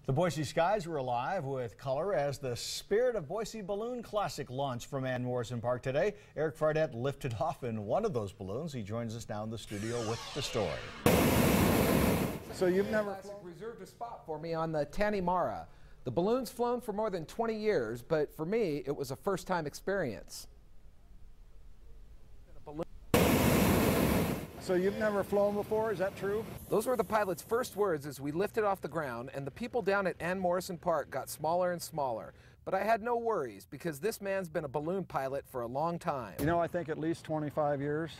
The Boise skies were alive with color as the Spirit of Boise Balloon Classic launched from Morrison Park today. Eric Fardette lifted off in one of those balloons. He joins us now in the studio with the story. So you've never reserved a spot for me on the Tanimara. The balloon's flown for more than 20 years, but for me, it was a first-time experience. So you've never flown before, is that true? Those were the pilot's first words as we lifted off the ground, and the people down at Morrison Park got smaller and smaller. But I had no worries because this man's been a balloon pilot for a long time. You know, I think at least 25 years.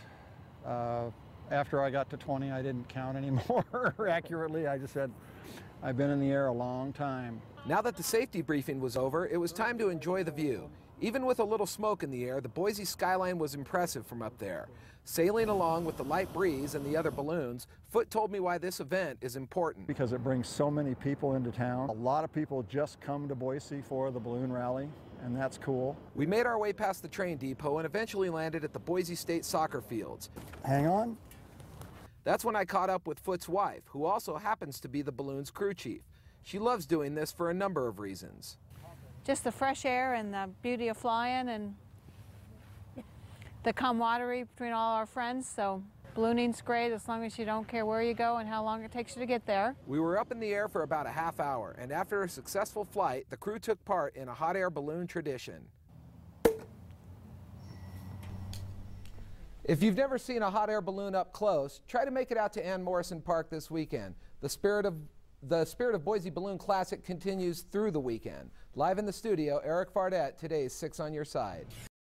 After I got to 20, I didn't count anymore accurately. I just said, I've been in the air a long time. Now that the safety briefing was over, it was time to enjoy the view. Even with a little smoke in the air, the Boise skyline was impressive from up there. Sailing along with the light breeze and the other balloons, Foote told me why this event is important. Because it brings so many people into town. A lot of people just come to Boise for the balloon rally, and that's cool. We made our way past the train depot and eventually landed at the Boise State soccer fields. Hang on. That's when I caught up with Foote's wife, who also happens to be the balloon's crew chief. She loves doing this for a number of reasons. Just the fresh air and the beauty of flying and the camaraderie between all our friends. So ballooning's great as long as you don't care where you go and how long it takes you to get there. We were up in the air for about a half hour, and after a successful flight, the crew took part in a hot air balloon tradition. If you've never seen a hot air balloon up close, try to make it out to Morrison Park this weekend. The Spirit of Boise Balloon Classic continues through the weekend. Live in the studio, Eric Fardette, today's 6 on Your Side.